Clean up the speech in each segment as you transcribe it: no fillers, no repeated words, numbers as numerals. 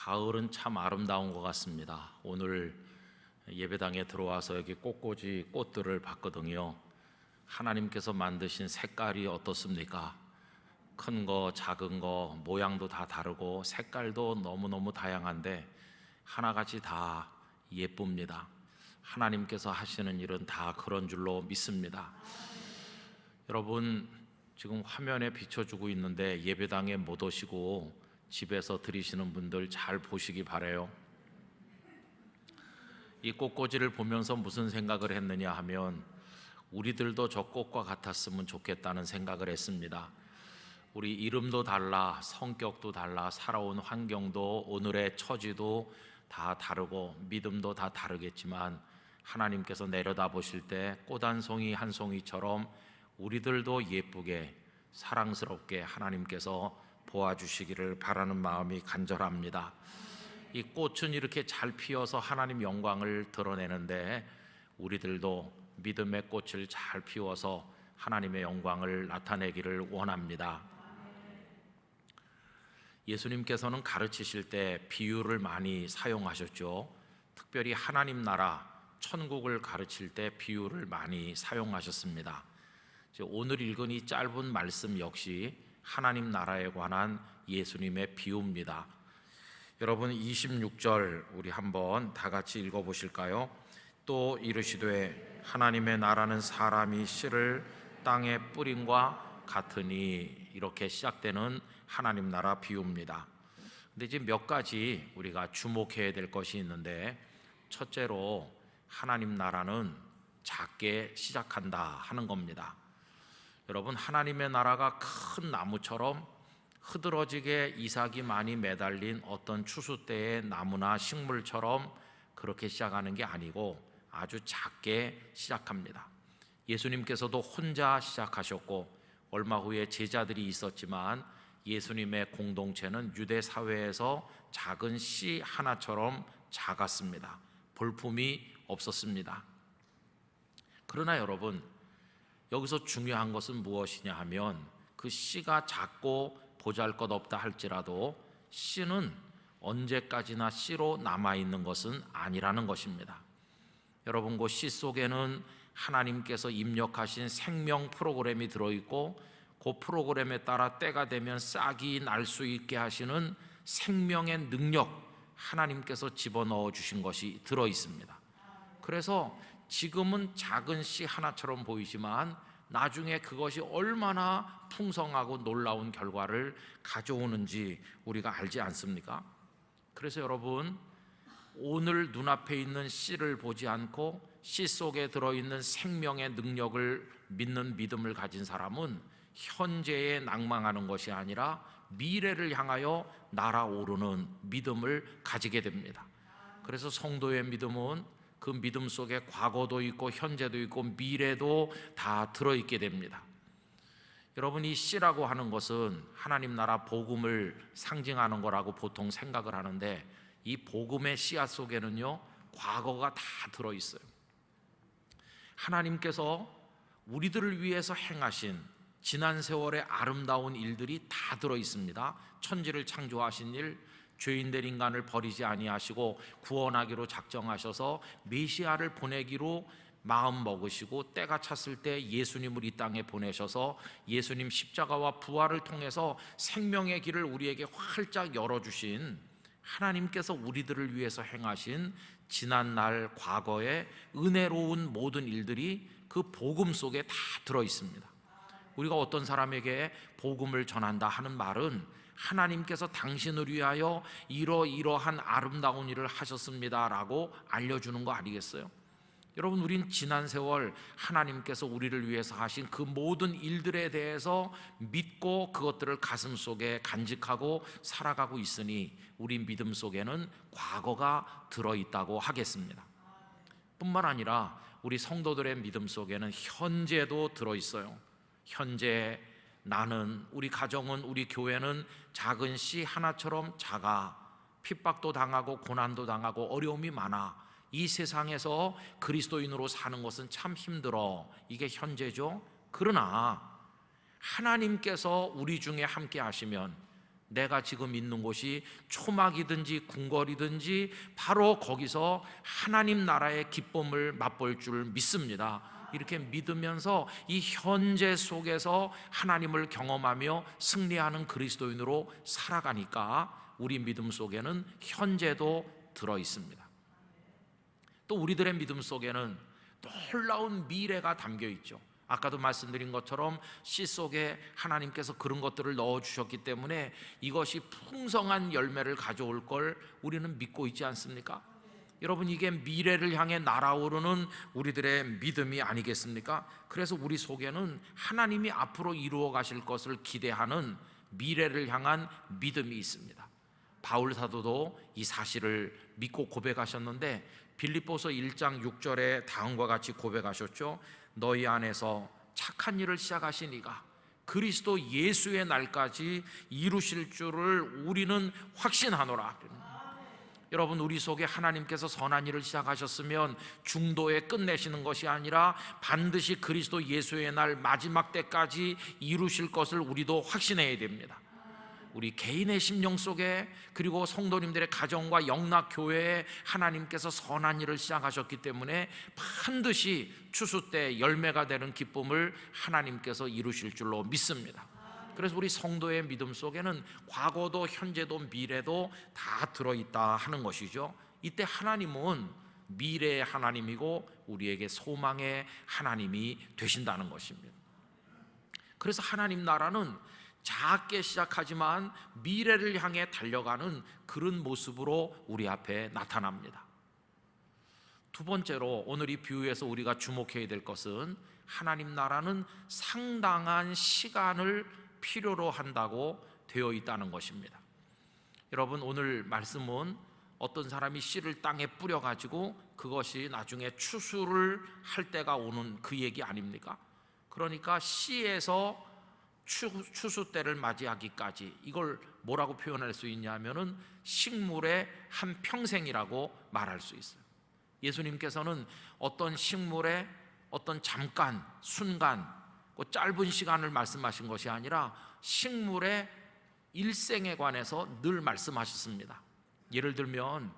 가을은 참 아름다운 것 같습니다. 오늘 예배당에 들어와서 여기 꽃꽂이 꽃들을 봤거든요. 하나님께서 만드신 색깔이 어떻습니까? 큰 거, 작은 거, 모양도 다 다르고 색깔도 너무너무 다양한데 하나같이 다 예쁩니다. 하나님께서 하시는 일은 다 그런 줄로 믿습니다. 여러분, 지금 화면에 비춰주고 있는데 예배당에 못 오시고 집에서 드리시는 분들 잘 보시기 바라요. 이 꽃꽂이를 보면서 무슨 생각을 했느냐 하면 우리들도 저 꽃과 같았으면 좋겠다는 생각을 했습니다. 우리 이름도 달라, 성격도 달라, 살아온 환경도 오늘의 처지도 다 다르고 믿음도 다 다르겠지만 하나님께서 내려다 보실 때 꽃 한 송이 한 송이처럼 우리들도 예쁘게 사랑스럽게 하나님께서 보아주시기를 바라는 마음이 간절합니다. 이 꽃은 이렇게 잘 피어서 하나님 영광을 드러내는데 우리들도 믿음의 꽃을 잘 피워서 하나님의 영광을 나타내기를 원합니다. 예수님께서는 가르치실 때 비유를 많이 사용하셨죠. 특별히 하나님 나라, 천국을 가르칠 때 비유를 많이 사용하셨습니다. 오늘 읽은 이 짧은 말씀 역시 하나님 나라에 관한 예수님의 비유입니다. 여러분 26절 우리 한번 다 같이 읽어보실까요? 또 이르시되 하나님의 나라는 사람이 씨를 땅에 뿌림과 같으니, 이렇게 시작되는 하나님 나라 비유입니다. 근데 지금 몇 가지 우리가 주목해야 될 것이 있는데, 첫째로 하나님 나라는 작게 시작한다 하는 겁니다. 여러분, 하나님의 나라가 큰 나무처럼 흐드러지게 이삭이 많이 매달린 어떤 추수때의 나무나 식물처럼 그렇게 시작하는 게 아니고 아주 작게 시작합니다. 예수님께서도 혼자 시작하셨고 얼마 후에 제자들이 있었지만 예수님의 공동체는 유대 사회에서 작은 씨 하나처럼 작았습니다. 볼품이 없었습니다. 그러나 여러분, 여기서 중요한 것은 무엇이냐 하면 그 씨가 작고 보잘것없다 할지라도 씨는 언제까지나 씨로 남아있는 것은 아니라는 것입니다. 여러분, 그 씨 속에는 하나님께서 입력하신 생명 프로그램이 들어있고 그 프로그램에 따라 때가 되면 싹이 날 수 있게 하시는 생명의 능력, 하나님께서 집어넣어 주신 것이 들어있습니다. 그래서 지금은 작은 씨 하나처럼 보이지만 나중에 그것이 얼마나 풍성하고 놀라운 결과를 가져오는지 우리가 알지 않습니까? 그래서 여러분, 오늘 눈앞에 있는 씨를 보지 않고 씨 속에 들어있는 생명의 능력을 믿는 믿음을 가진 사람은 현재에 낭망하는 것이 아니라 미래를 향하여 날아오르는 믿음을 가지게 됩니다. 그래서 성도의 믿음은 그 믿음 속에 과거도 있고 현재도 있고 미래도 다 들어있게 됩니다. 여러분, 이 씨라고 하는 것은 하나님 나라 복음을 상징하는 거라고 보통 생각을 하는데 이 복음의 씨앗 속에는요, 과거가 다 들어있어요. 하나님께서 우리들을 위해서 행하신 지난 세월의 아름다운 일들이 다 들어있습니다. 천지를 창조하신 일, 죄인된 인간을 버리지 아니하시고 구원하기로 작정하셔서 메시아를 보내기로 마음 먹으시고 때가 찼을 때 예수님을 이 땅에 보내셔서 예수님 십자가와 부활을 통해서 생명의 길을 우리에게 활짝 열어주신 하나님께서 우리들을 위해서 행하신 지난날 과거의 은혜로운 모든 일들이 그 복음 속에 다 들어있습니다. 우리가 어떤 사람에게 복음을 전한다 하는 말은 하나님께서 당신을 위하여 이러이러한 아름다운 일을 하셨습니다 라고 알려주는 거 아니겠어요? 여러분, 우린 지난 세월 하나님께서 우리를 위해서 하신 그 모든 일들에 대해서 믿고 그것들을 가슴 속에 간직하고 살아가고 있으니 우리 믿음 속에는 과거가 들어있다고 하겠습니다. 뿐만 아니라 우리 성도들의 믿음 속에는 현재도 들어있어요. 현재 나는, 우리 가정은, 우리 교회는 작은 씨 하나처럼 작아. 핍박도 당하고 고난도 당하고 어려움이 많아. 이 세상에서 그리스도인으로 사는 것은 참 힘들어. 이게 현재죠. 그러나 하나님께서 우리 중에 함께 하시면 내가 지금 있는 곳이 초막이든지 궁궐이든지 바로 거기서 하나님 나라의 기쁨을 맛볼 줄 믿습니다. 이렇게 믿으면서 이 현재 속에서 하나님을 경험하며 승리하는 그리스도인으로 살아가니까 우리 믿음 속에는 현재도 들어 있습니다. 또 우리들의 믿음 속에는 놀라운 미래가 담겨 있죠. 아까도 말씀드린 것처럼 씨 속에 하나님께서 그런 것들을 넣어주셨기 때문에 이것이 풍성한 열매를 가져올 걸 우리는 믿고 있지 않습니까? 여러분, 이게 미래를 향해 날아오르는 우리들의 믿음이 아니겠습니까? 그래서 우리 속에는 하나님이 앞으로 이루어 가실 것을 기대하는 미래를 향한 믿음이 있습니다. 바울 사도도 이 사실을 믿고 고백하셨는데 빌립보서 1장 6절에 다음과 같이 고백하셨죠. 너희 안에서 착한 일을 시작하신 이가 그리스도 예수의 날까지 이루실 줄을 우리는 확신하노라. 여러분, 우리 속에 하나님께서 선한 일을 시작하셨으면 중도에 끝내시는 것이 아니라 반드시 그리스도 예수의 날 마지막 때까지 이루실 것을 우리도 확신해야 됩니다. 우리 개인의 심령 속에, 그리고 성도님들의 가정과 영락교회에 하나님께서 선한 일을 시작하셨기 때문에 반드시 추수 때 열매가 되는 기쁨을 하나님께서 이루실 줄로 믿습니다. 그래서 우리 성도의 믿음 속에는 과거도 현재도 미래도 다 들어있다 하는 것이죠. 이때 하나님은 미래의 하나님이고 우리에게 소망의 하나님이 되신다는 것입니다. 그래서 하나님 나라는 작게 시작하지만 미래를 향해 달려가는 그런 모습으로 우리 앞에 나타납니다. 두 번째로 오늘 이 비유에서 우리가 주목해야 될 것은 하나님 나라는 상당한 시간을 필요로 한다고 되어 있다는 것입니다. 여러분, 오늘 말씀은 어떤 사람이 씨를 땅에 뿌려가지고 그것이 나중에 추수를 할 때가 오는 그 얘기 아닙니까? 그러니까 씨에서 추수 때를 맞이하기까지, 이걸 뭐라고 표현할 수 있냐면은 식물의 한 평생이라고 말할 수 있어요. 예수님께서는 어떤 식물의 어떤 잠깐, 순간, 그 짧은 시간을 말씀하신 것이 아니라 식물의 일생에 관해서 늘 말씀하셨습니다. 예를 들면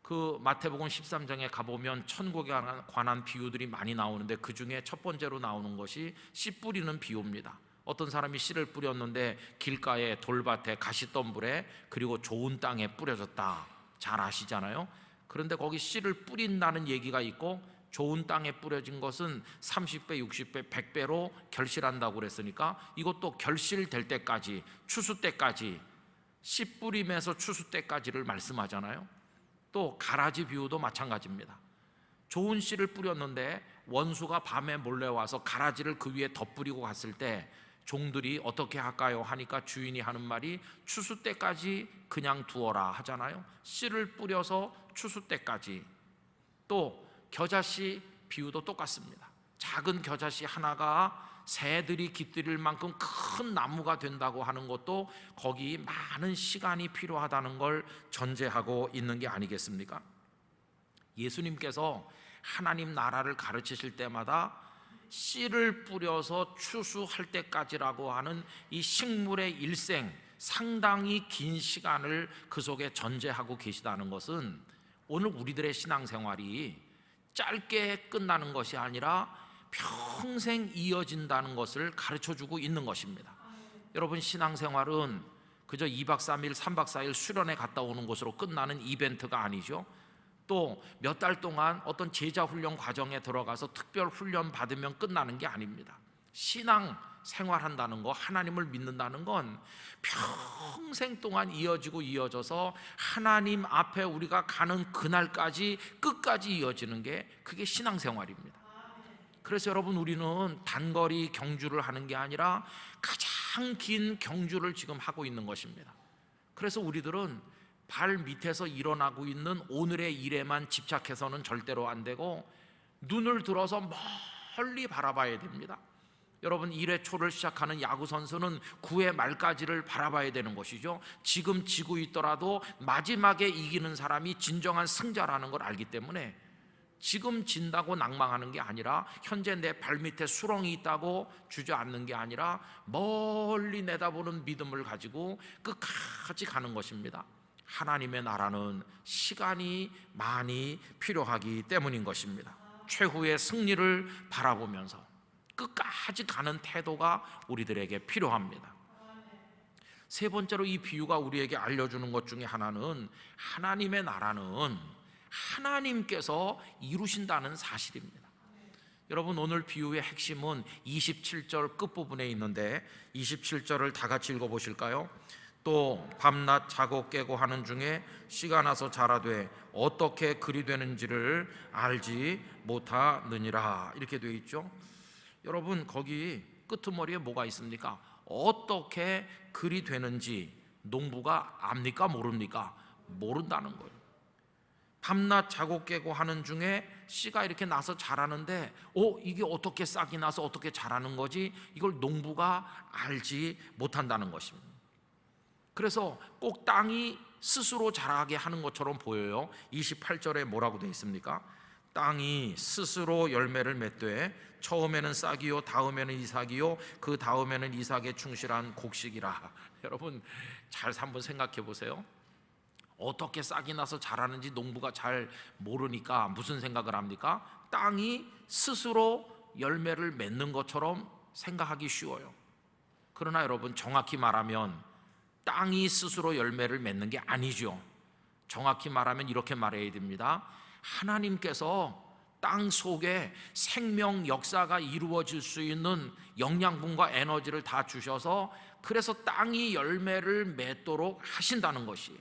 그 마태복음 13장에 가보면 천국에 관한 비유들이 많이 나오는데 그 중에 첫 번째로 나오는 것이 씨 뿌리는 비유입니다. 어떤 사람이 씨를 뿌렸는데 길가에, 돌밭에, 가시덤불에, 그리고 좋은 땅에 뿌려졌다. 잘 아시잖아요. 그런데 거기 씨를 뿌린다는 얘기가 있고 좋은 땅에 뿌려진 것은 30배, 60배, 100배로 결실한다고 그랬으니까 이것도 결실될 때까지, 추수 때까지, 씨 뿌림에서 추수 때까지를 말씀하잖아요. 또 가라지 비유도 마찬가지입니다. 좋은 씨를 뿌렸는데 원수가 밤에 몰래 와서 가라지를 그 위에 덧뿌리고 갔을 때 종들이 어떻게 할까요? 하니까 주인이 하는 말이 추수 때까지 그냥 두어라 하잖아요. 씨를 뿌려서 추수 때까지. 또 겨자씨 비유도 똑같습니다. 작은 겨자씨 하나가 새들이 깃들일 만큼 큰 나무가 된다고 하는 것도 거기 많은 시간이 필요하다는 걸 전제하고 있는 게 아니겠습니까? 예수님께서 하나님 나라를 가르치실 때마다 씨를 뿌려서 추수할 때까지라고 하는 이 식물의 일생, 상당히 긴 시간을 그 속에 전제하고 계시다는 것은 오늘 우리들의 신앙생활이 짧게 끝나는 것이 아니라 평생 이어진다는 것을 가르쳐주고 있는 것입니다. 여러분, 신앙생활은 그저 2박 3일, 3박 4일 수련회 갔다 오는 것으로 끝나는 이벤트가 아니죠. 또 몇 달 동안 어떤 제자 훈련 과정에 들어가서 특별 훈련 받으면 끝나는 게 아닙니다. 신앙 생활한다는 거, 하나님을 믿는다는 건 평생 동안 이어져서 하나님 앞에 우리가 가는 그날까지 끝까지 이어지는 게 그게 신앙생활입니다. 그래서 여러분, 우리는 단거리 경주를 하는 게 아니라 가장 긴 경주를 지금 하고 있는 것입니다. 그래서 우리들은 발 밑에서 일어나고 있는 오늘의 일에만 집착해서는 절대로 안 되고 눈을 들어서 멀리 바라봐야 됩니다. 여러분, 1회 초를 시작하는 야구 선수는 9회 말까지를 바라봐야 되는 것이죠. 지금 지고 있더라도 마지막에 이기는 사람이 진정한 승자라는 걸 알기 때문에 지금 진다고 낭망하는 게 아니라, 현재 내 발밑에 수렁이 있다고 주저앉는 게 아니라 멀리 내다보는 믿음을 가지고 끝까지 가는 것입니다. 하나님의 나라는 시간이 많이 필요하기 때문인 것입니다. 최후의 승리를 바라보면서 끝까지 가는 태도가 우리들에게 필요합니다. 세 번째로 이 비유가 우리에게 알려주는 것 중에 하나는, 하나님의 나라는 하나님께서 이루신다는 사실입니다. 여러분, 오늘 비유의 핵심은 27절 끝부분에 있는데 27절을 다 같이 읽어보실까요? 또 밤낮 자고 깨고 하는 중에 씨가 나서 자라되 어떻게 그리 되는지를 알지 못하느니라, 이렇게 되어 있죠. 여러분, 거기 끄트머리에 뭐가 있습니까? 어떻게 그리 되는지 농부가 압니까? 모릅니까? 모른다는 거예요. 밤낮 자고 깨고 하는 중에 씨가 이렇게 나서 자라는데, 이게 어떻게 싹이 나서 어떻게 자라는 거지? 이걸 농부가 알지 못한다는 것입니다. 그래서 꼭 땅이 스스로 자라게 하는 것처럼 보여요. 28절에 뭐라고 되어 있습니까? 땅이 스스로 열매를 맺되 처음에는 싹이요 다음에는 이삭이요 그 다음에는 이삭에 충실한 곡식이라. 여러분, 잘 한번 생각해 보세요. 어떻게 싹이 나서 자라는지 농부가 잘 모르니까 무슨 생각을 합니까? 땅이 스스로 열매를 맺는 것처럼 생각하기 쉬워요. 그러나 여러분, 정확히 말하면 땅이 스스로 열매를 맺는 게 아니죠. 정확히 말하면 이렇게 말해야 됩니다. 하나님께서 땅 속에 생명 역사가 이루어질 수 있는 영양분과 에너지를 다 주셔서, 그래서 땅이 열매를 맺도록 하신다는 것이에요.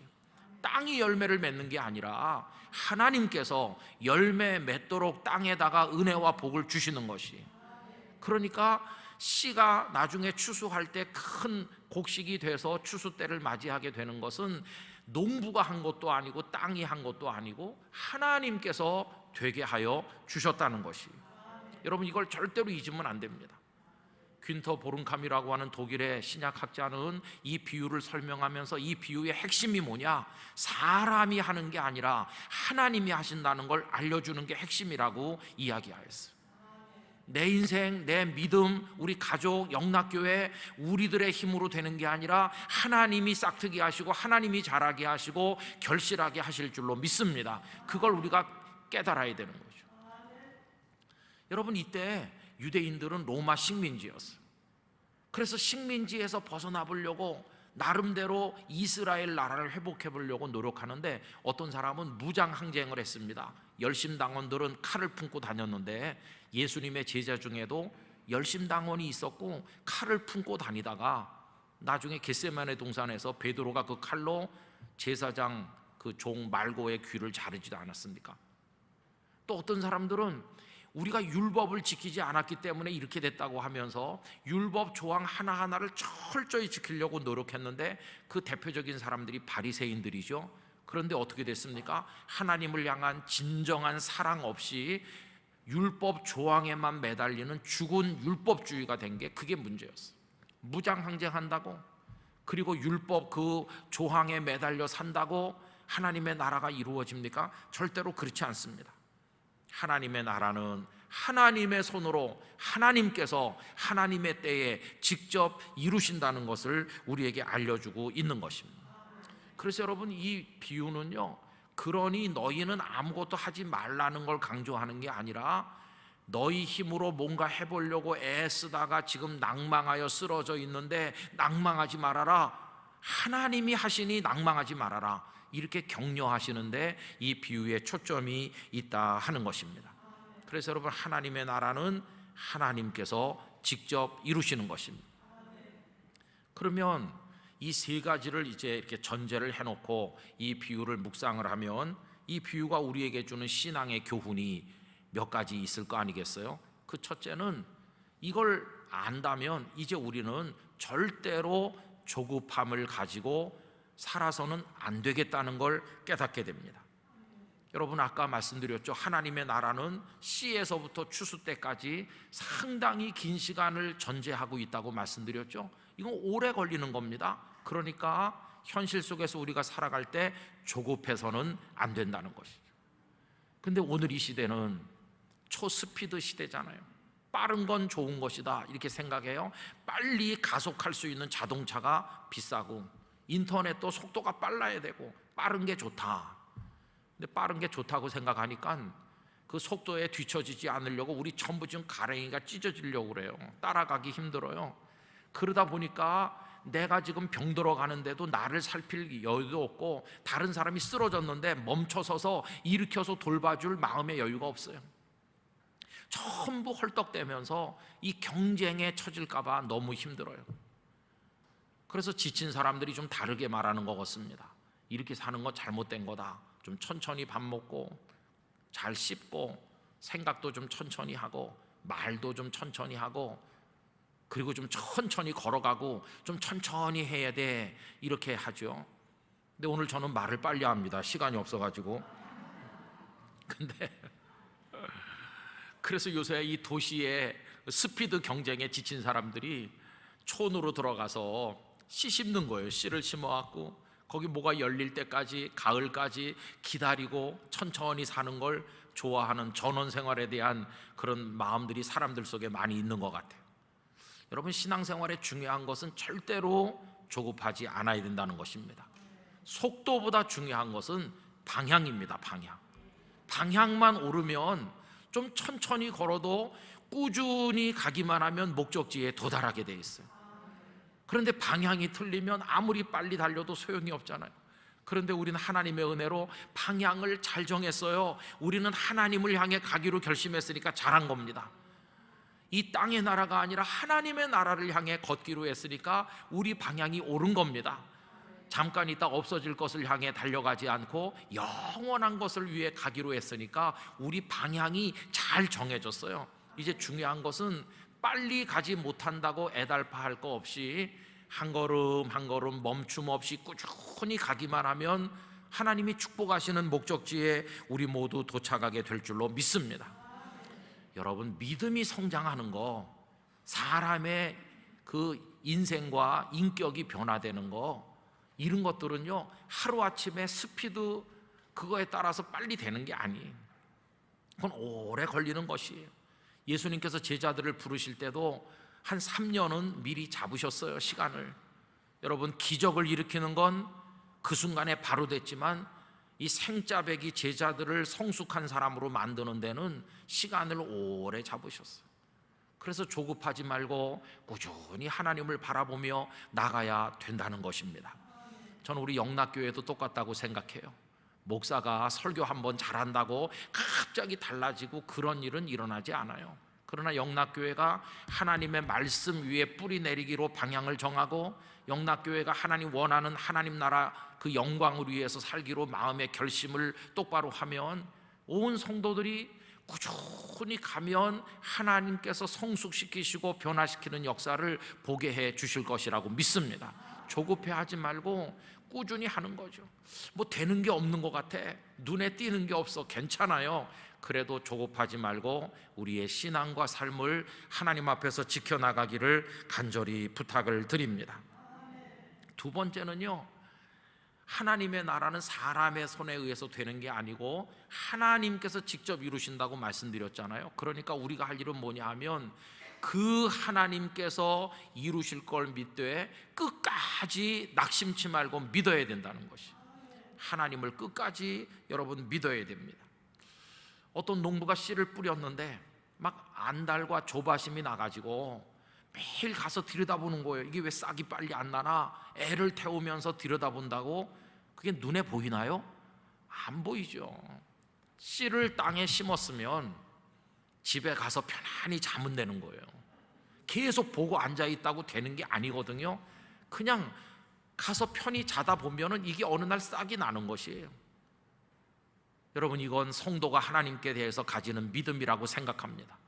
땅이 열매를 맺는 게 아니라 하나님께서 열매 맺도록 땅에다가 은혜와 복을 주시는 것이에요. 그러니까 씨가 나중에 추수할 때 큰 곡식이 돼서 추수 때를 맞이하게 되는 것은 농부가 한 것도 아니고 땅이 한 것도 아니고 하나님께서 되게 하여 주셨다는 것이에요. 여러분, 이걸 절대로 잊으면 안 됩니다. 균터 보름캄이라고 하는 독일의 신약학자는 이 비유를 설명하면서 이 비유의 핵심이 뭐냐, 사람이 하는 게 아니라 하나님이 하신다는 걸 알려주는 게 핵심이라고 이야기하였어요. 내 인생, 내 믿음, 우리 가족, 영락교회, 우리들의 힘으로 되는 게 아니라 하나님이 싹트게 하시고 하나님이 자라게 하시고 결실하게 하실 줄로 믿습니다. 그걸 우리가 깨달아야 되는 거죠. 여러분, 이때 유대인들은 로마 식민지였어요. 그래서 식민지에서 벗어나 보려고 나름대로 이스라엘 나라를 회복해 보려고 노력하는데, 어떤 사람은 무장 항쟁을 했습니다. 열심당원들은 칼을 품고 다녔는데, 예수님의 제자 중에도 열심당원이 있었고 칼을 품고 다니다가 나중에 겟세마네 동산에서 베드로가 그 칼로 제사장 그 종 말고의 귀를 자르지도 않았습니까? 또 어떤 사람들은 우리가 율법을 지키지 않았기 때문에 이렇게 됐다고 하면서 율법 조항 하나하나를 철저히 지키려고 노력했는데, 그 대표적인 사람들이 바리새인들이죠. 그런데 어떻게 됐습니까? 하나님을 향한 진정한 사랑 없이 율법 조항에만 매달리는 죽은 율법주의가 된 게 그게 문제였어요. 무장항쟁한다고, 그리고 율법 그 조항에 매달려 산다고 하나님의 나라가 이루어집니까? 절대로 그렇지 않습니다. 하나님의 나라는 하나님의 손으로 하나님께서 하나님의 때에 직접 이루신다는 것을 우리에게 알려주고 있는 것입니다. 그래서 여러분, 이 비유는요, 그러니 너희는 아무것도 하지 말라는 걸 강조하는 게 아니라, 너희 힘으로 뭔가 해보려고 애쓰다가 지금 낭망하여 쓰러져 있는데 낭망하지 말아라, 하나님이 하시니 낭망하지 말아라, 이렇게 격려하시는데 이 비유에 초점이 있다 하는 것입니다. 그래서 여러분, 하나님의 나라는 하나님께서 직접 이루시는 것입니다. 그러면 이 세 가지를 이제 이렇게 전제를 해놓고 이 비유를 묵상을 하면, 이 비유가 우리에게 주는 신앙의 교훈이 몇 가지 있을 거 아니겠어요? 그 첫째는, 이걸 안다면 이제 우리는 절대로 조급함을 가지고 살아서는 안 되겠다는 걸 깨닫게 됩니다. 여러분, 아까 말씀드렸죠. 하나님의 나라는 씨에서부터 추수 때까지 상당히 긴 시간을 전제하고 있다고 말씀드렸죠. 이건 오래 걸리는 겁니다. 그러니까 현실 속에서 우리가 살아갈 때 조급해서는 안 된다는 것이죠. 근데 오늘 이 시대는 초스피드 시대잖아요. 빠른 건 좋은 것이다 이렇게 생각해요. 빨리 가속할 수 있는 자동차가 비싸고 인터넷도 속도가 빨라야 되고 빠른 게 좋다. 근데 빠른 게 좋다고 생각하니까 그 속도에 뒤처지지 않으려고 우리 전부 지금 가랭이가 찢어지려고 그래요. 따라가기 힘들어요. 그러다 보니까 내가 지금 병들어 가는데도 나를 살필 여유도 없고 다른 사람이 쓰러졌는데 멈춰서서 일으켜서 돌봐줄 마음의 여유가 없어요. 전부 헐떡대면서 이 경쟁에 처질까 봐 너무 힘들어요. 그래서 지친 사람들이 좀 다르게 말하는 것 같습니다. 이렇게 사는 건 잘못된 거다. 좀 천천히 밥 먹고 잘 씹고 생각도 좀 천천히 하고 말도 좀 천천히 하고 그리고 좀 천천히 걸어가고 좀 천천히 해야 돼 이렇게 하죠. 근데 오늘 저는 말을 빨리 합니다. 시간이 없어가지고. 근데 그래서 요새 이 도시의 스피드 경쟁에 지친 사람들이 촌으로 들어가서 씨 심는 거예요. 씨를 심어갖고 거기 뭐가 열릴 때까지 가을까지 기다리고 천천히 사는 걸 좋아하는 전원 생활에 대한 그런 마음들이 사람들 속에 많이 있는 것 같아요. 여러분, 신앙생활에 중요한 것은 절대로 조급하지 않아야 된다는 것입니다. 속도보다 중요한 것은 방향입니다. 방향만 오르면 좀 천천히 걸어도 꾸준히 가기만 하면 목적지에 도달하게 돼 있어요. 그런데 방향이 틀리면 아무리 빨리 달려도 소용이 없잖아요. 그런데 우리는 하나님의 은혜로 방향을 잘 정했어요. 우리는 하나님을 향해 가기로 결심했으니까 잘한 겁니다. 이 땅의 나라가 아니라 하나님의 나라를 향해 걷기로 했으니까 우리 방향이 옳은 겁니다. 잠깐 있다 없어질 것을 향해 달려가지 않고 영원한 것을 위해 가기로 했으니까 우리 방향이 잘 정해졌어요. 이제 중요한 것은 빨리 가지 못한다고 애달파할 거 없이 한 걸음 한 걸음 멈춤 없이 꾸준히 가기만 하면 하나님이 축복하시는 목적지에 우리 모두 도착하게 될 줄로 믿습니다. 여러분, 믿음이 성장하는 거, 사람의 그 인생과 인격이 변화되는 거, 이런 것들은요 하루아침에 스피드 그거에 따라서 빨리 되는 게 아니에요. 그건 오래 걸리는 것이에요. 예수님께서 제자들을 부르실 때도 한 3년은 미리 잡으셨어요, 시간을. 여러분, 기적을 일으키는 건 그 순간에 바로 됐지만 이 생짜배기 제자들을 성숙한 사람으로 만드는 데는 시간을 오래 잡으셨어요. 그래서 조급하지 말고 꾸준히 하나님을 바라보며 나가야 된다는 것입니다. 저는 우리 영락교회도 똑같다고 생각해요. 목사가 설교 한번 잘한다고 갑자기 달라지고 그런 일은 일어나지 않아요. 그러나 영락교회가 하나님의 말씀 위에 뿌리 내리기로 방향을 정하고 영락교회가 하나님 원하는 하나님 나라 그 영광을 위해서 살기로 마음의 결심을 똑바로 하면 온 성도들이 꾸준히 가면 하나님께서 성숙시키시고 변화시키는 역사를 보게 해 주실 것이라고 믿습니다. 조급해하지 말고 꾸준히 하는 거죠. 뭐 되는 게 없는 것 같아, 눈에 띄는 게 없어, 괜찮아요. 그래도 조급하지 말고 우리의 신앙과 삶을 하나님 앞에서 지켜나가기를 간절히 부탁을 드립니다. 두 번째는요, 하나님의 나라는 사람의 손에 의해서 되는 게 아니고 하나님께서 직접 이루신다고 말씀드렸잖아요. 그러니까 우리가 할 일은 뭐냐 하면 그 하나님께서 이루실 걸 믿되 끝까지 낙심치 말고 믿어야 된다는 것이, 하나님을 끝까지 여러분 믿어야 됩니다. 어떤 농부가 씨를 뿌렸는데 막 안달과 조바심이 나가지고 매일 가서 들여다보는 거예요. 이게 왜 싹이 빨리 안 나나 애를 태우면서 들여다본다고 그게 눈에 보이나요? 안 보이죠. 씨를 땅에 심었으면 집에 가서 편안히 자면 되는 거예요. 계속 보고 앉아있다고 되는 게 아니거든요. 그냥 가서 편히 자다 보면은 이게 어느 날 싹이 나는 것이에요. 여러분, 이건 성도가 하나님께 대해서 가지는 믿음이라고 생각합니다.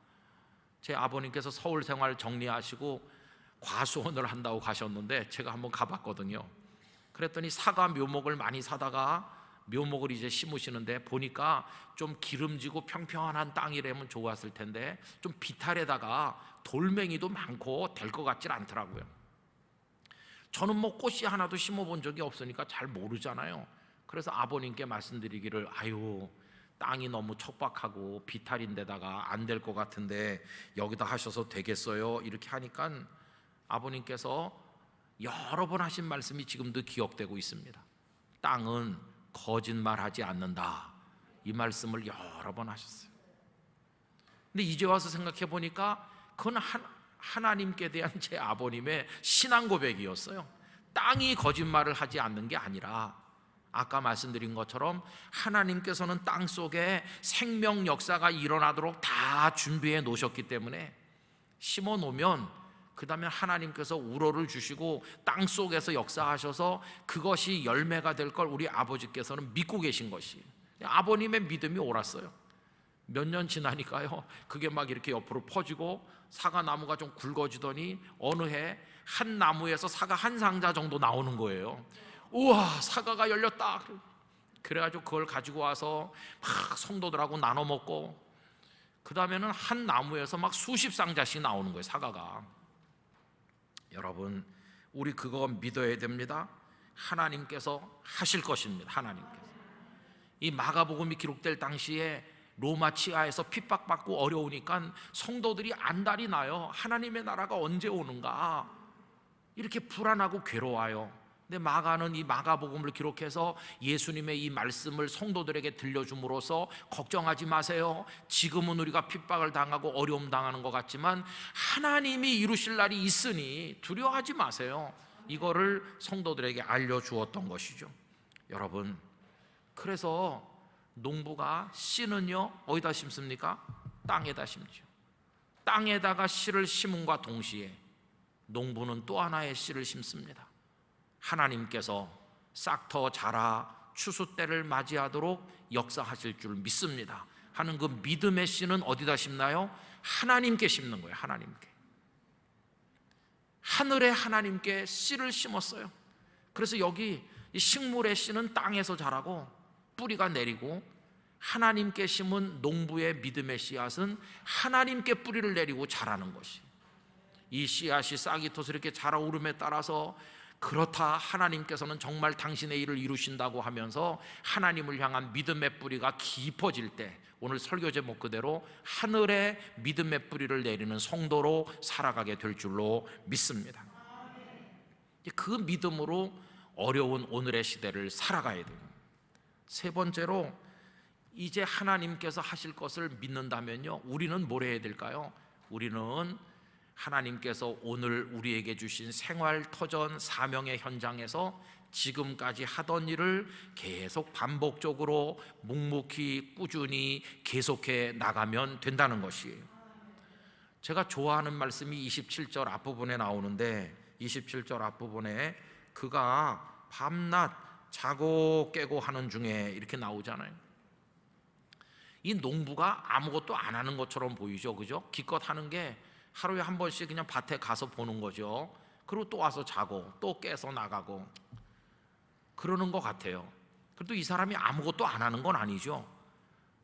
제 아버님께서 서울 생활 정리하시고 과수원을 한다고 가셨는데 제가 한번 가봤거든요. 그랬더니 사과 묘목을 많이 사다가 묘목을 이제 심으시는데 보니까 좀 기름지고 평평한 땅이라면 좋았을 텐데 좀 비탈에다가 돌멩이도 많고 될 것 같질 않더라고요. 저는 뭐 꽃이 하나도 심어본 적이 없으니까 잘 모르잖아요. 그래서 아버님께 말씀드리기를, 아유, 땅이 너무 척박하고 비탈인데다가 안 될 것 같은데 여기다 하셔서 되겠어요? 이렇게 하니까 아버님께서 여러 번 하신 말씀이 지금도 기억되고 있습니다. 땅은 거짓말하지 않는다, 이 말씀을 여러 번 하셨어요. 근데 이제 와서 생각해 보니까 그건 하나님께 대한 제 아버님의 신앙 고백이었어요. 땅이 거짓말을 하지 않는 게 아니라 아까 말씀드린 것처럼 하나님께서는 땅 속에 생명 역사가 일어나도록 다 준비해 놓으셨기 때문에 심어 놓으면 그 다음에 하나님께서 우러를 주시고 땅 속에서 역사하셔서 그것이 열매가 될 걸 우리 아버지께서는 믿고 계신 것이, 아버님의 믿음이 옳았어요. 몇 년 지나니까요, 그게 막 이렇게 옆으로 퍼지고 사과나무가 좀 굵어지더니 어느 해 한 나무에서 사과 한 상자 정도 나오는 거예요. 우와, 사과가 열렸다. 그래가지고 그걸 가지고 와서 막 성도들하고 나눠 먹고, 그 다음에는 한 나무에서 막 수십 상자씩 나오는 거예요, 사과가. 여러분, 우리 그거 믿어야 됩니다. 하나님께서 하실 것입니다. 하나님께서. 이 마가복음이 기록될 당시에 로마 치하에서 핍박받고 어려우니까 성도들이 안달이 나요. 하나님의 나라가 언제 오는가, 이렇게 불안하고 괴로워요. 근데 마가는 이 마가복음을 기록해서 예수님의 이 말씀을 성도들에게 들려줌으로써 걱정하지 마세요, 지금은 우리가 핍박을 당하고 어려움 당하는 것 같지만 하나님이 이루실 날이 있으니 두려워하지 마세요, 이거를 성도들에게 알려주었던 것이죠. 여러분, 그래서 농부가 씨는요 어디다 심습니까? 땅에다 심죠. 땅에다가 씨를 심음과 동시에 농부는 또 하나의 씨를 심습니다. 하나님께서 싹터 자라 추수 때를 맞이하도록 역사하실 줄 믿습니다 하는 그 믿음의 씨는 어디다 심나요? 하나님께 심는 거예요. 하나님께. 하늘에 하나님께 씨를 심었어요. 그래서 여기 이 식물의 씨는 땅에서 자라고 뿌리가 내리고, 하나님께 심은 농부의 믿음의 씨앗은 하나님께 뿌리를 내리고 자라는 것이, 이 씨앗이 싹이 터서 이렇게 자라오름에 따라서 그렇다, 하나님께서는 정말 당신의 일을 이루신다고 하면서 하나님을 향한 믿음의 뿌리가 깊어질 때, 오늘 설교 제목 그대로 하늘에 믿음의 뿌리를 내리는 성도로 살아가게 될 줄로 믿습니다. 그 믿음으로 어려운 오늘의 시대를 살아가야 됩니다. 세 번째로, 이제 하나님께서 하실 것을 믿는다면요, 우리는 뭘 해야 될까요? 우리는 하나님께서 오늘 우리에게 주신 생활 터전 사명의 현장에서 지금까지 하던 일을 계속 반복적으로 묵묵히 꾸준히 계속해 나가면 된다는 것이에요. 제가 좋아하는 말씀이 27절 앞부분에 나오는데, 27절 앞부분에 그가 밤낮 자고 깨고 하는 중에 이렇게 나오잖아요. 이 농부가 아무것도 안 하는 것처럼 보이죠, 그죠? 기껏 하는 게 하루에 한 번씩 그냥 밭에 가서 보는 거죠. 그리고 또 와서 자고 또 깨서 나가고 그러는 것 같아요. 그래도 이 사람이 아무것도 안 하는 건 아니죠.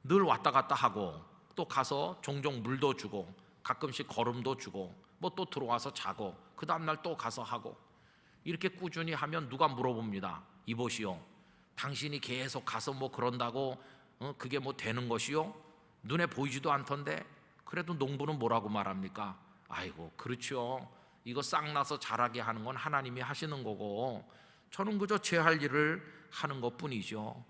늘 왔다 갔다 하고 또 가서 종종 물도 주고 가끔씩 거름도 주고 뭐 또 들어와서 자고 그 다음날 또 가서 하고, 이렇게 꾸준히 하면 누가 물어봅니다. 이보시오, 당신이 계속 가서 뭐 그런다고 그게 뭐 되는 것이요? 눈에 보이지도 않던데. 그래도 농부는 뭐라고 말합니까? 아이고 그렇죠, 이거 싹 나서 자라게 하는 건 하나님이 하시는 거고 저는 그저 제 할 일을 하는 것뿐이죠.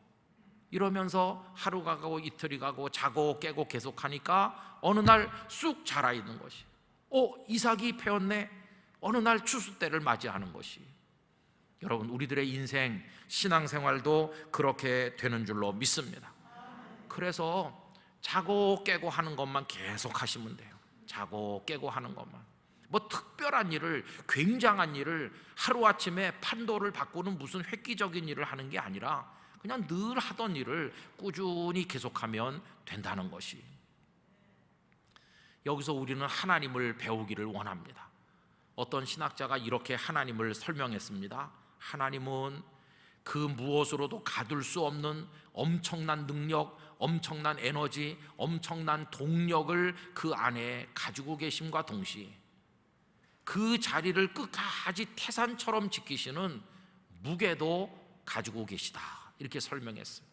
이러면서 하루가 가고 이틀이 가고 자고 깨고 계속하니까 어느 날 쑥 자라 있는 것이, 이삭이 피었네. 어느 날 추수 때를 맞이하는 것이. 여러분, 우리들의 인생 신앙생활도 그렇게 되는 줄로 믿습니다. 그래서 자고 깨고 하는 것만 계속 하시면 돼요. 자고 깨고 하는 것만. 뭐 특별한 일을, 굉장한 일을, 하루아침에 판도를 바꾸는 무슨 획기적인 일을 하는 게 아니라 그냥 늘 하던 일을 꾸준히 계속하면 된다는 것이. 여기서 우리는 하나님을 배우기를 원합니다. 어떤 신학자가 이렇게 하나님을 설명했습니다. 하나님은 그 무엇으로도 가둘 수 없는 엄청난 능력, 엄청난 에너지, 엄청난 동력을 그 안에 가지고 계심과 동시에 그 자리를 끝까지 태산처럼 지키시는 무게도 가지고 계시다, 이렇게 설명했어요.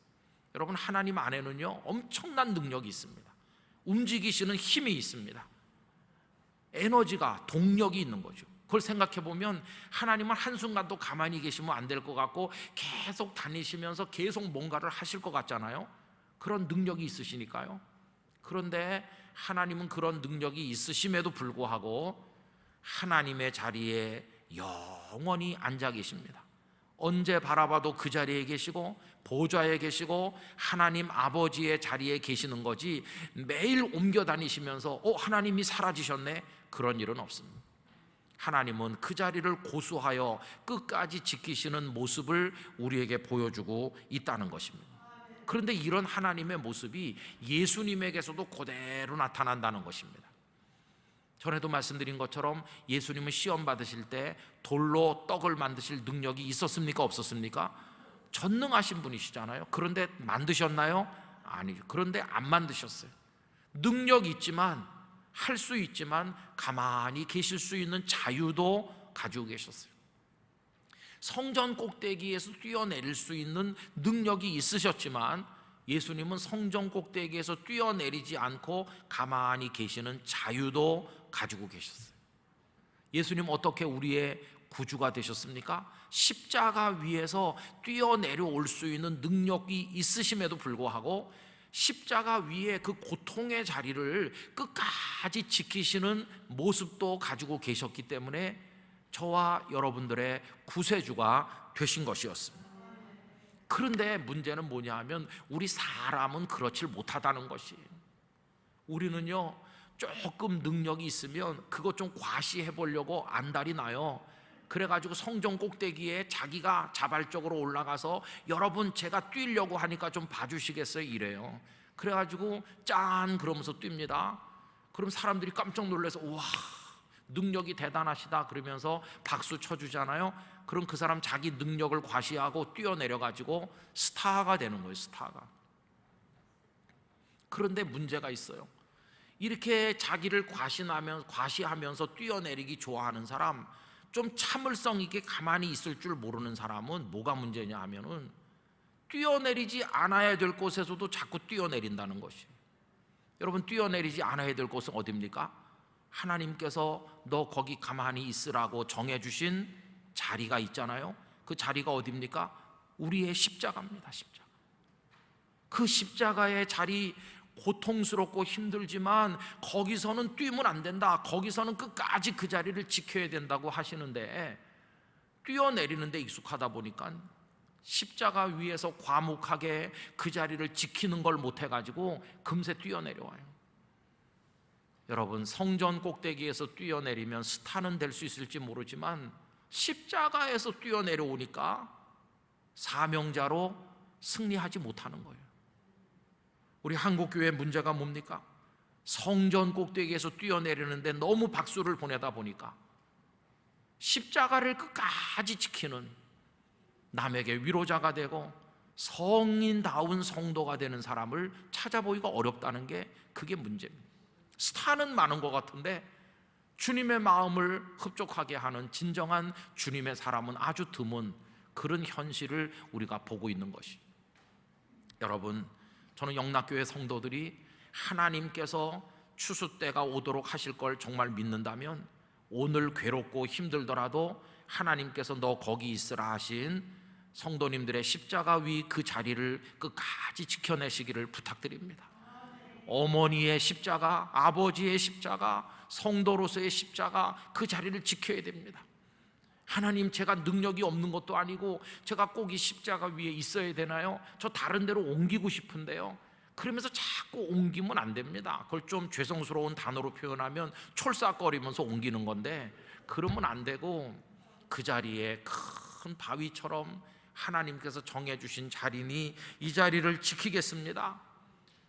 여러분, 하나님 안에는요 엄청난 능력이 있습니다. 움직이시는 힘이 있습니다. 에너지가, 동력이 있는 거죠. 그걸 생각해 보면 하나님은 한순간도 가만히 계시면 안 될 것 같고 계속 다니시면서 계속 뭔가를 하실 것 같잖아요. 그런 능력이 있으시니까요. 그런데 하나님은 그런 능력이 있으심에도 불구하고 하나님의 자리에 영원히 앉아 계십니다. 언제 바라봐도 그 자리에 계시고 보좌에 계시고 하나님 아버지의 자리에 계시는 거지, 매일 옮겨 다니시면서 하나님이 사라지셨네, 그런 일은 없습니다. 하나님은 그 자리를 고수하여 끝까지 지키시는 모습을 우리에게 보여주고 있다는 것입니다. 그런데 이런 하나님의 모습이 예수님에게서도 그대로 나타난다는 것입니다. 전에도 말씀드린 것처럼 예수님은 시험 받으실 때 돌로 떡을 만드실 능력이 있었습니까? 없었습니까? 전능하신 분이시잖아요. 그런데 만드셨나요? 아니죠. 그런데 안 만드셨어요. 능력이 있지만, 할 수 있지만 가만히 계실 수 있는 자유도 가지고 계셨어요. 성전 꼭대기에서 뛰어내릴 수 있는 능력이 있으셨지만 예수님은 성전 꼭대기에서 뛰어내리지 않고 가만히 계시는 자유도 가지고 계셨어요. 예수님 어떻게 우리의 구주가 되셨습니까? 십자가 위에서 뛰어내려올 수 있는 능력이 있으심에도 불구하고 십자가 위에 그 고통의 자리를 끝까지 지키시는 모습도 가지고 계셨기 때문에 저와 여러분들의 구세주가 되신 것이었습니다. 그런데 문제는 뭐냐 하면 우리 사람은 그렇지 못하다는 것이에요. 우리는요 조금 능력이 있으면 그것 좀 과시해 보려고 안달이 나요. 그래가지고 성전 꼭대기에 자기가 자발적으로 올라가서 여러분 제가 뛰려고 하니까 좀 봐주시겠어요? 이래요. 그래가지고 짠 그러면서 뜁니다. 그럼 사람들이 깜짝 놀라서 우와 능력이 대단하시다 그러면서 박수 쳐주잖아요. 그럼 그 사람 자기 능력을 과시하고 뛰어내려가지고 스타가 되는 거예요. 스타가. 그런데 문제가 있어요. 이렇게 자기를 과시하면서 뛰어내리기 좋아하는 사람, 좀 참을성 있게 가만히 있을 줄 모르는 사람은 뭐가 문제냐 하면은 뛰어내리지 않아야 될 곳에서도 자꾸 뛰어내린다는 것이에요. 여러분, 뛰어내리지 않아야 될 곳은 어디입니까? 하나님께서 너 거기 가만히 있으라고 정해주신 자리가 있잖아요. 그 자리가 어디입니까? 우리의 십자가입니다. 십자가. 그 십자가의 자리, 고통스럽고 힘들지만 거기서는 뛰면 안 된다, 거기서는 끝까지 그 자리를 지켜야 된다고 하시는데 뛰어내리는 데 익숙하다 보니까 십자가 위에서 과묵하게 그 자리를 지키는 걸 못해가지고 금세 뛰어내려와요. 여러분, 성전 꼭대기에서 뛰어내리면 스타는 될 수 있을지 모르지만 십자가에서 뛰어내려오니까 사명자로 승리하지 못하는 거예요. 우리 한국교회의 문제가 뭡니까? 성전 꼭대기에서 뛰어내리는데 너무 박수를 보내다 보니까 십자가를 끝까지 지키는, 남에게 위로자가 되고 성인다운 성도가 되는 사람을 찾아보기가 어렵다는 게 그게 문제입니다. 스타는 많은 것 같은데 주님의 마음을 흡족하게 하는 진정한 주님의 사람은 아주 드문 그런 현실을 우리가 보고 있는 것이. 여러분, 저는 영락교회 성도들이 하나님께서 추수 때가 오도록 하실 걸 정말 믿는다면 오늘 괴롭고 힘들더라도 하나님께서 너 거기 있으라 하신 성도님들의 십자가 위 그 자리를 끝까지 지켜내시기를 부탁드립니다. 어머니의 십자가, 아버지의 십자가, 성도로서의 십자가, 그 자리를 지켜야 됩니다. 하나님, 제가 능력이 없는 것도 아니고 제가 꼭 이 십자가 위에 있어야 되나요? 저 다른 데로 옮기고 싶은데요. 그러면서 자꾸 옮기면 안 됩니다. 그걸 좀 죄송스러운 단어로 표현하면 촐싹거리면서 옮기는 건데 그러면 안 되고 그 자리에 큰 바위처럼 하나님께서 정해주신 자리니 이 자리를 지키겠습니다.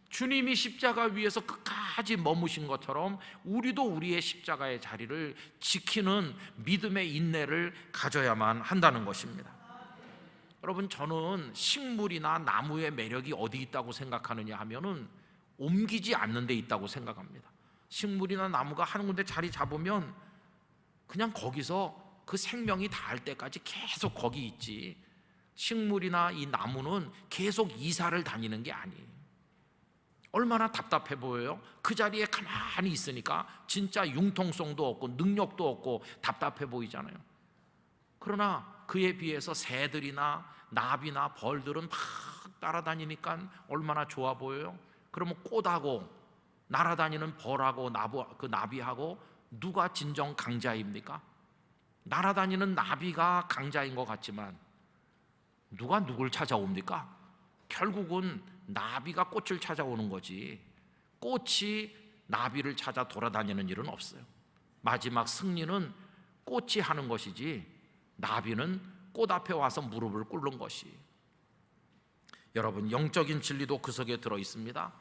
주님이 십자가 위에서 끝까지 머무신 것처럼 우리도 우리의 십자가의 자리를 지키는 믿음의 인내를 가져야만 한다는 것입니다. 여러분, 저는 식물이나 나무의 매력이 어디 있다고 생각하느냐 하면은 옮기지 않는 데 있다고 생각합니다. 식물이나 나무가 한 군데 자리 잡으면 그냥 거기서 그 생명이 닿을 때까지 계속 거기 있지, 식물이나 이 나무는 계속 이사를 다니는 게 아니에요. 얼마나 답답해 보여요? 그 자리에 가만히 있으니까 진짜 융통성도 없고 능력도 없고 답답해 보이잖아요. 그러나 그에 비해서 새들이나 나비나 벌들은 막 따라다니니까 얼마나 좋아 보여요? 그러면 꽃하고 날아다니는 벌하고 나비하고 누가 진정 강자입니까? 날아다니는 나비가 강자인 것 같지만 누가 누굴 찾아옵니까? 결국은 나비가 꽃을 찾아오는 거지 꽃이 나비를 찾아 돌아다니는 일은 없어요. 마지막 승리는 꽃이 하는 것이지 나비는 꽃 앞에 와서 무릎을 꿇는 것이. 여러분, 영적인 진리도 그 속에 들어 있습니다.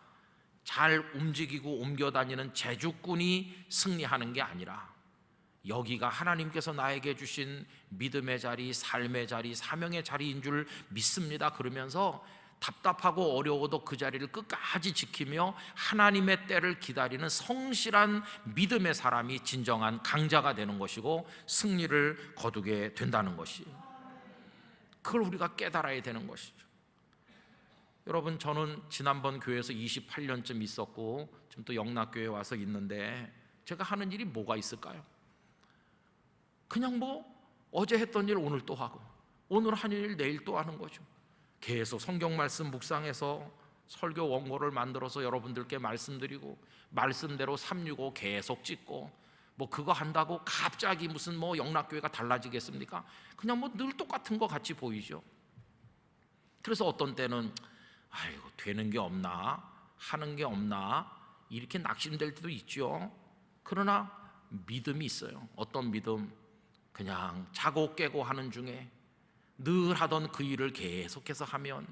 잘 움직이고 옮겨다니는 제주꾼이 승리하는 게 아니라 여기가 하나님께서 나에게 주신 믿음의 자리, 삶의 자리, 사명의 자리인 줄 믿습니다. 그러면서 답답하고 어려워도 그 자리를 끝까지 지키며 하나님의 때를 기다리는 성실한 믿음의 사람이 진정한 강자가 되는 것이고 승리를 거두게 된다는 것이, 그걸 우리가 깨달아야 되는 것이죠. 여러분, 저는 지난번 교회에서 28년쯤 있었고 지금 또 영락교회에 와서 있는데 제가 하는 일이 뭐가 있을까요? 그냥 어제 했던 일 오늘 또 하고 오늘 한 일 내일 또 하는 거죠. 계속 성경 말씀 묵상해서 설교 원고를 만들어서 여러분들께 말씀드리고 말씀대로 365 계속 찍고 그거 한다고 갑자기 무슨 영락교회가 달라지겠습니까? 그냥 늘 똑같은 거 같이 보이죠. 그래서 어떤 때는 아이고 되는 게 없나 하는 게 없나 이렇게 낙심될 때도 있죠. 그러나 믿음이 있어요. 어떤 믿음? 그냥 자고 깨고 하는 중에 늘 하던 그 일을 계속해서 하면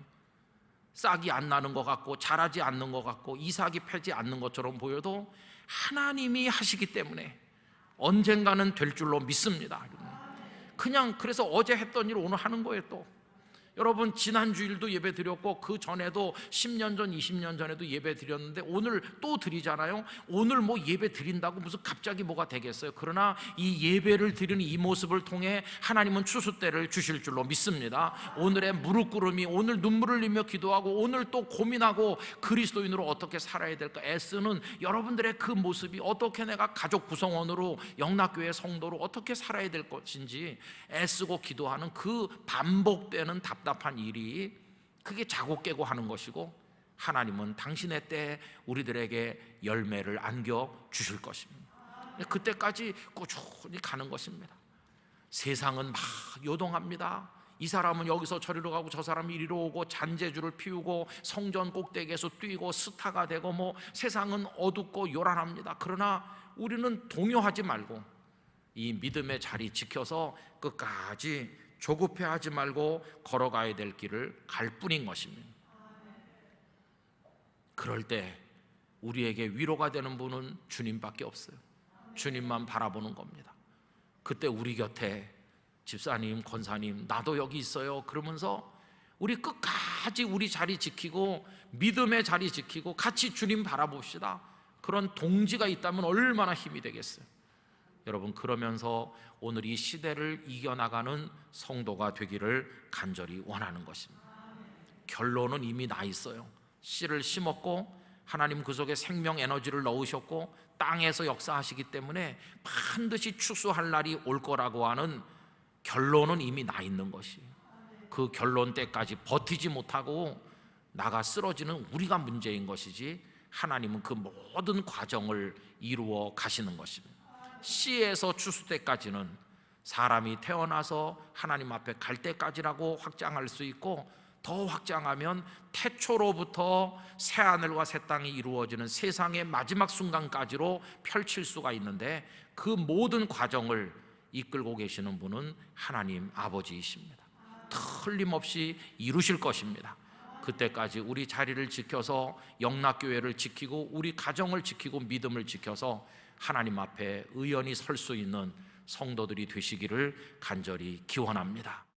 싹이 안 나는 것 같고 자라지 않는 것 같고 이삭이 패지 않는 것처럼 보여도 하나님이 하시기 때문에 언젠가는 될 줄로 믿습니다. 그냥 그래서 어제 했던 일을 오늘 하는 거예요. 또 여러분, 지난 주일도 예배 드렸고 그 전에도 10년 전 20년 전에도 예배 드렸는데 오늘 또 드리잖아요. 오늘 예배 드린다고 무슨 갑자기 뭐가 되겠어요? 그러나 이 예배를 드리는 이 모습을 통해 하나님은 추수때를 주실 줄로 믿습니다. 오늘의 무릎 꿇음이, 오늘 눈물을 흘리며 기도하고 오늘 또 고민하고 그리스도인으로 어떻게 살아야 될까 애쓰는 여러분들의 그 모습이, 어떻게 내가 가족 구성원으로 영락교회 성도로 어떻게 살아야 될 것인지 애쓰고 기도하는 그 반복되는 답답한 일이, 그게 자고 깨고 하는 것이고 하나님은 당신의 때에 우리들에게 열매를 안겨 주실 것입니다. 그때까지 꾸준히 가는 것입니다. 세상은 막 요동합니다. 이 사람은 여기서 저리로 가고 저 사람은 이리로 오고 잔재주를 피우고 성전 꼭대기에서 뛰고 스타가 되고 세상은 어둡고 요란합니다. 그러나 우리는 동요하지 말고 이 믿음의 자리 지켜서 끝까지 조급해하지 말고 걸어가야 될 길을 갈 뿐인 것입니다. 그럴 때 우리에게 위로가 되는 분은 주님밖에 없어요. 주님만 바라보는 겁니다. 그때 우리 곁에 집사님, 권사님, 나도 여기 있어요 그러면서 우리 끝까지 우리 자리 지키고 믿음의 자리 지키고 같이 주님 바라봅시다. 그런 동지가 있다면 얼마나 힘이 되겠어요. 여러분, 그러면서 오늘 이 시대를 이겨나가는 성도가 되기를 간절히 원하는 것입니다. 결론은 이미 나 있어요. 씨를 심었고 하나님 그 속에 생명 에너지를 넣으셨고 땅에서 역사하시기 때문에 반드시 추수할 날이 올 거라고 하는 결론은 이미 나 있는 것이, 그 결론 때까지 버티지 못하고 나가 쓰러지는 우리가 문제인 것이지 하나님은 그 모든 과정을 이루어 가시는 것입니다. 씨에서 추수 때까지는 사람이 태어나서 하나님 앞에 갈 때까지라고 확장할 수 있고, 더 확장하면 태초로부터 새하늘과 새 땅이 이루어지는 세상의 마지막 순간까지로 펼칠 수가 있는데, 그 모든 과정을 이끌고 계시는 분은 하나님 아버지이십니다. 틀림없이 이루실 것입니다. 그때까지 우리 자리를 지켜서 영락교회를 지키고 우리 가정을 지키고 믿음을 지켜서 하나님 앞에 의연히 설 수 있는 성도들이 되시기를 간절히 기원합니다.